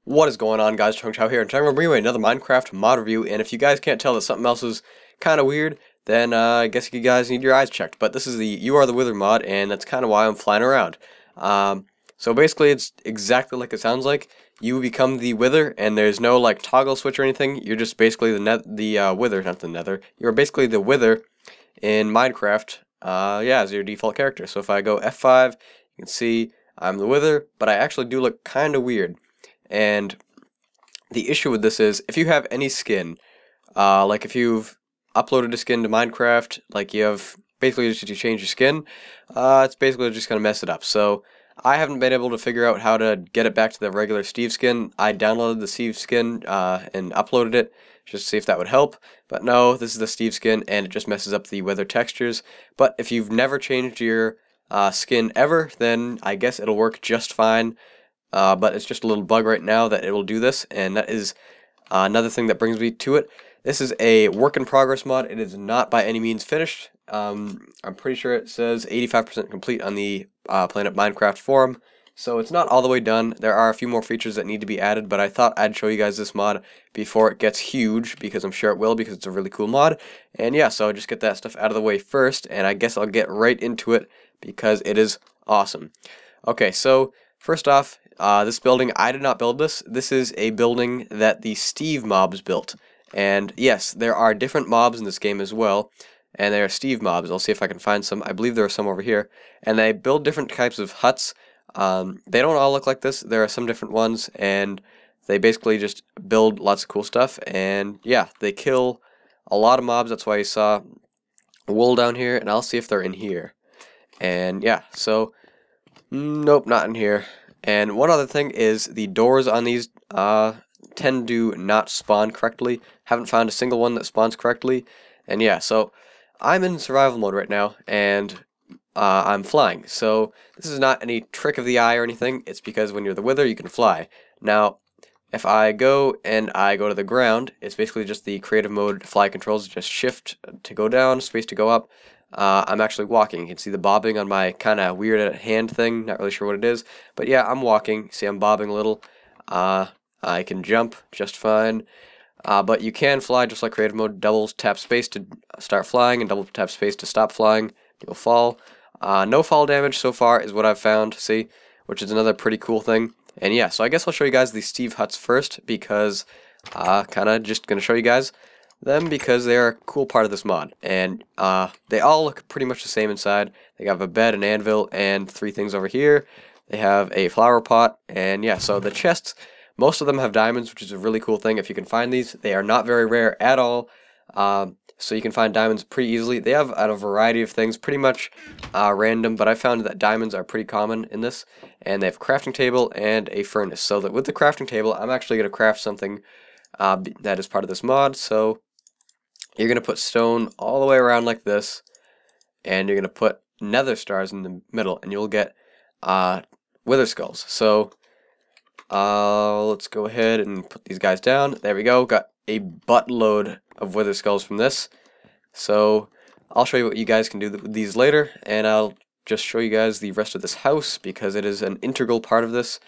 What is going on, guys? Chung Chow here, and today I'm going to bring you another Minecraft mod review. And if you guys can't tell that something else is kind of weird, then I guess you guys need your eyes checked. But this is the You Are the Wither mod, and that's kind of why I'm flying around. So basically, it's exactly like it sounds like. You become the Wither, and there's no like toggle switch or anything. You're just basically the Wither, not the Nether. You're basically the Wither in Minecraft. Yeah, as your default character. So if I go F5, you can see I'm the Wither, but I actually do look kind of weird. And the issue with this is, if you have any skin, like if you've uploaded a skin to Minecraft, like you have basically just to change your skin, it's basically just going to mess it up. So I haven't been able to figure out how to get it back to the regular Steve skin. I downloaded the Steve skin and uploaded it just to see if that would help. But no, this is the Steve skin and it just messes up the weather textures. But if you've never changed your skin ever, then I guess it'll work just fine. But it's just a little bug right now that it will do this, and that is another thing that brings me to it. This is a work in progress mod. It is not by any means finished. I'm pretty sure it says 85% complete on the Planet Minecraft forum, so it's not all the way done. There are a few more features that need to be added, but I thought I'd show you guys this mod before it gets huge, because I'm sure it will, because it's a really cool mod. And yeah, so I'll just get that stuff out of the way first, and I guess I'll get right into it, because it is awesome. Okay, so first off, this building, I did not build this. This is a building that the Steve mobs built. And yes, there are different mobs in this game as well. And they are Steve mobs. I'll see if I can find some. I believe there are some over here. And they build different types of huts. They don't all look like this. There are some different ones. And they basically just build lots of cool stuff. And yeah, they kill a lot of mobs. That's why you saw wool down here. And I'll see if they're in here. And yeah, so nope, not in here. And one other thing is the doors on these tend to not spawn correctly. Haven't found a single one that spawns correctly. And yeah, so I'm in survival mode right now, and I'm flying. So this is not any trick of the eye or anything. It's because when you're the Wither, you can fly. Now, if I go and I go to the ground, it's basically just the creative mode fly controls. Just shift to go down, space to go up. I'm actually walking. You can see the bobbing on my kind of weird hand thing. Not really sure what it is. But yeah, I'm walking. See, I'm bobbing a little. I can jump just fine. But you can fly just like creative mode. Double tap space to start flying and double tap space to stop flying. You'll fall. No fall damage so far is what I've found, see? Which is another pretty cool thing. And yeah, so I guess I'll show you guys the Steve huts first, because kind of just going to show you guys them because they are a cool part of this mod. And they all look pretty much the same inside. They have a bed, an anvil, and three things over here. They have a flower pot, and yeah, so the chests, most of them have diamonds, which is a really cool thing if you can find these. They are not very rare at all, so you can find diamonds pretty easily. They have a variety of things, pretty much random, but I found that diamonds are pretty common in this. And they have a crafting table and a furnace. So that with the crafting table, I'm actually going to craft something that is part of this mod. So you're going to put stone all the way around like this, and you're going to put nether stars in the middle, and you'll get wither skulls. So let's go ahead and put these guys down. There we go. Got a buttload of wither skulls from this. So I'll show you what you guys can do with these later, and I'll just show you guys the rest of this house because it is an integral part of this.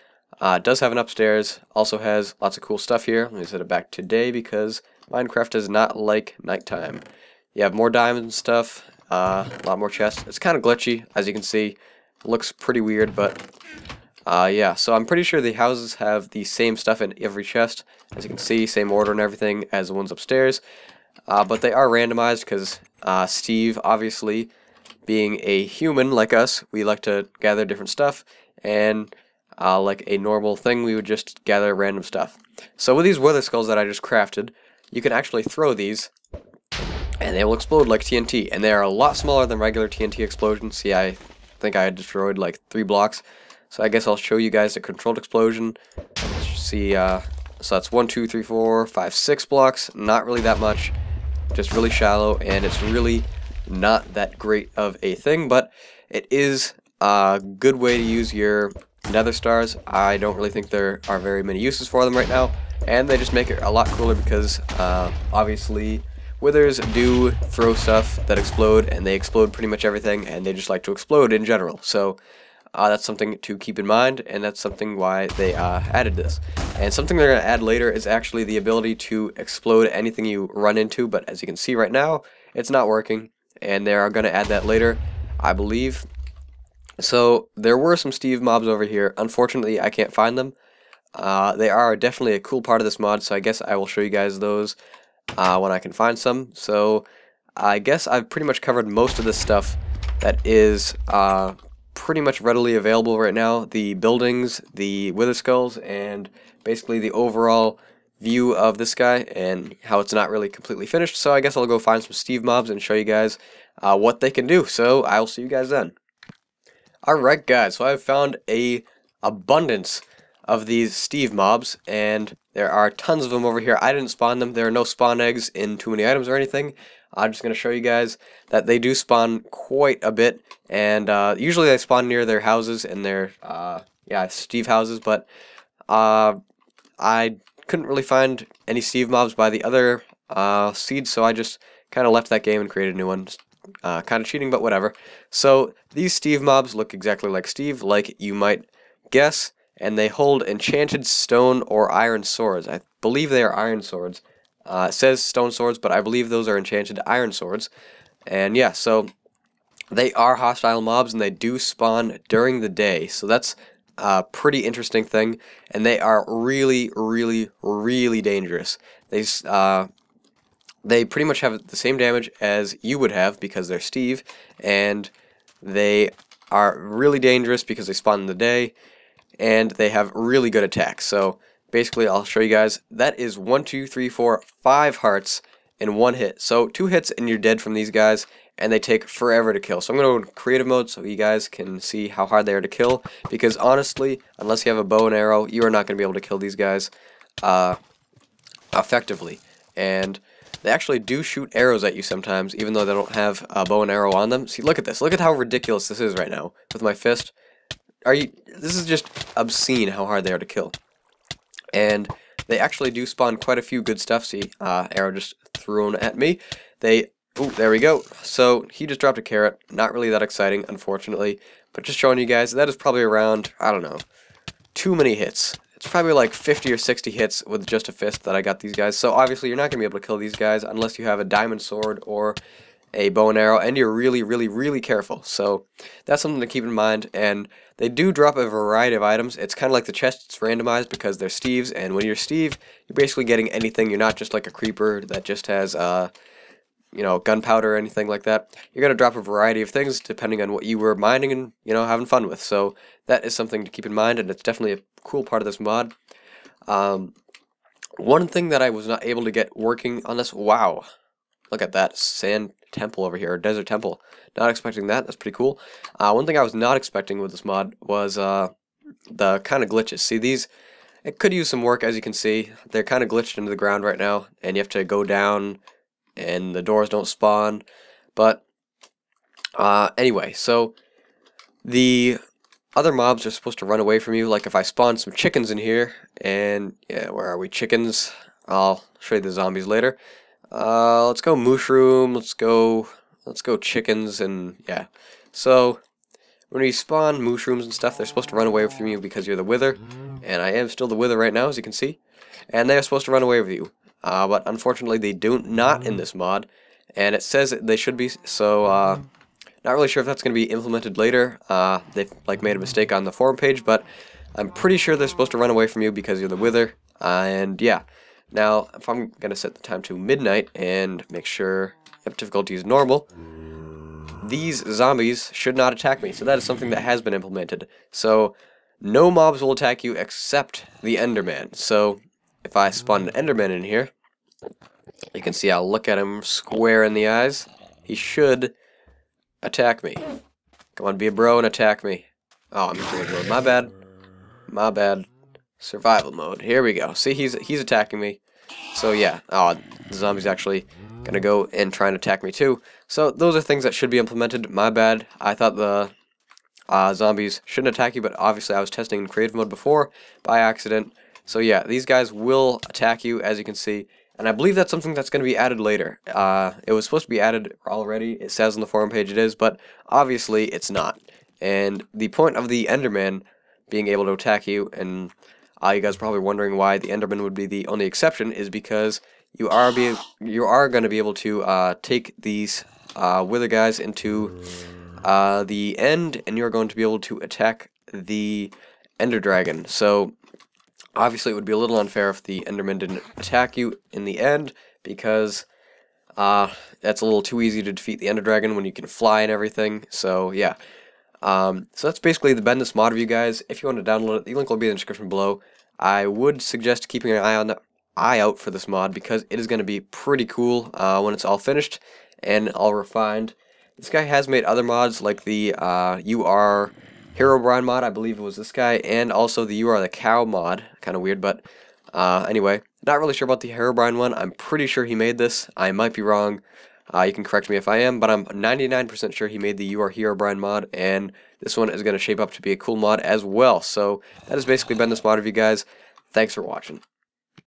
It does have an upstairs, also has lots of cool stuff here. Let me set it back today because Minecraft does not like nighttime. You have more diamonds and stuff, a lot more chests. It's kind of glitchy, as you can see. It looks pretty weird, but yeah, so I'm pretty sure the houses have the same stuff in every chest. As you can see, same order and everything as the ones upstairs. But they are randomized because Steve, obviously, being a human like us, we like to gather different stuff. And like a normal thing, we would just gather random stuff. So with these wither skulls that I just crafted, you can actually throw these, and they will explode like TNT. And they are a lot smaller than regular TNT explosions. See, I think I destroyed like 3 blocks. So I guess I'll show you guys the controlled explosion. See, so that's 1, 2, 3, 4, 5, 6 blocks. Not really that much. Just really shallow, and it's really not that great of a thing, but it is a good way to use your nether stars. I don't really think there are very many uses for them right now, and they just make it a lot cooler because obviously withers do throw stuff that explode, and they explode pretty much everything, and they just like to explode in general. So That's something to keep in mind, and that's something why they added this. And something they're going to add later is actually the ability to explode anything you run into, but as you can see right now, it's not working, and they are going to add that later, I believe. So there were some Steve mobs over here. Unfortunately, I can't find them. They are definitely a cool part of this mod, so I guess I will show you guys those when I can find some. So I guess I've pretty much covered most of this stuff that is pretty much readily available right now. The buildings, the wither skulls, and basically the overall view of this guy and how it's not really completely finished. So I guess I'll go find some Steve mobs and show you guys what they can do. So I'll see you guys then. Alright guys, so I've found a abundance of these Steve mobs, and there are tons of them over here. I didn't spawn them. There are no spawn eggs in too many items or anything. I'm just going to show you guys that they do spawn quite a bit, and usually they spawn near their houses and their Steve houses, but I couldn't really find any Steve mobs by the other seeds, so I just kind of left that game and created a new one. Kind of cheating, but whatever. So these Steve mobs look exactly like Steve, like you might guess, and they hold enchanted stone or iron swords. I believe they are iron swords. It says stone swords, but I believe those are enchanted iron swords. And yeah, so they are hostile mobs, and they do spawn during the day. So that's a pretty interesting thing, and they are really, really, really dangerous. They pretty much have the same damage as you would have because they're Steve, and they are really dangerous because they spawn in the day, and they have really good attacks. So basically, I'll show you guys. That is 1, 2, 3, 4, 5 hearts in 1 hit. So 2 hits and you're dead from these guys, and they take forever to kill. So I'm going to go in creative mode so you guys can see how hard they are to kill, because honestly, unless you have a bow and arrow, you are not going to be able to kill these guys effectively. And they actually do shoot arrows at you sometimes, even though they don't have a bow and arrow on them. See, look at this. Look at how ridiculous this is right now with my fist. This is just obscene how hard they are to kill. And they actually do spawn quite a few good stuff. See, arrow just thrown at me. Ooh, there we go. So he just dropped a carrot. Not really that exciting, unfortunately. But just showing you guys, that is probably around, I don't know, too many hits. It's probably like 50 or 60 hits with just a fist that I got these guys. So obviously you're not going to be able to kill these guys unless you have a diamond sword or a bow and arrow, and you're really, really, really careful. So that's something to keep in mind. And they do drop a variety of items. It's kind of like the chest. It's randomized because they're Steves, and when you're Steve, you're basically getting anything. You're not just like a creeper that just has gunpowder or anything like that. You're going to drop a variety of things depending on what you were mining and, having fun with. So that is something to keep in mind, and it's definitely a cool part of this mod. One thing that I was not able to get working on this, wow, look at that sand temple over here, or desert temple. Not expecting that. That's pretty cool. One thing I was not expecting with this mod was the kind of glitches. See, these, it could use some work, as you can see. They're kind of glitched into the ground right now, and you have to go down, and the doors don't spawn. But anyway, so the other mobs are supposed to run away from you. Like if I spawn some chickens in here, and yeah, where are we? Chickens. I'll show you the zombies later. Let's go mushroom. Let's go chickens, and yeah. So when we spawn mushrooms and stuff, they're supposed to run away from you because you're the wither, and I am still the wither right now, as you can see. And they are supposed to run away with you. But unfortunately they do not in this mod, and it says they should be, so not really sure if that's going to be implemented later. They've made a mistake on the forum page, but I'm pretty sure they're supposed to run away from you because you're the wither, and yeah. Now, if I'm going to set the time to midnight and make sure difficulty is normal, these zombies should not attack me, so that is something that has been implemented. So no mobs will attack you except the Enderman. So if I spawn an Enderman in here, you can see I'll look at him square in the eyes. He should attack me. Come on, be a bro and attack me. Oh, I'm in creative mode. My bad. My bad. Survival mode. Here we go. See, he's attacking me. So yeah. Oh, the zombie's actually gonna go and try and attack me too. So those are things that should be implemented. My bad. I thought the zombies shouldn't attack you, but obviously I was testing in creative mode before by accident. So yeah, these guys will attack you, as you can see, and I believe that's something that's going to be added later. It was supposed to be added already, it says on the forum page it is, but obviously it's not. And the point of the Enderman being able to attack you, and you guys are probably wondering why the Enderman would be the only exception, is because you are going to be able to take these wither guys into the end, and you're going to be able to attack the Ender Dragon. So obviously it would be a little unfair if the Enderman didn't attack you in the end, because that's a little too easy to defeat the Ender Dragon when you can fly and everything. So yeah. So that's basically the Bend This mod review, guys. If you want to download it, the link will be in the description below. I would suggest keeping an eye out for this mod, because it is going to be pretty cool when it's all finished and all refined. This guy has made other mods, like the You Are Herobrine mod, I believe it was this guy, and also the You Are the Cow mod. Kind of weird, but anyway, not really sure about the Herobrine one. I'm pretty sure he made this. I might be wrong. You can correct me if I am, but I'm 99% sure he made the You Are Herobrine mod, and this one is going to shape up to be a cool mod as well. So that has basically been this mod review, guys. Thanks for watching.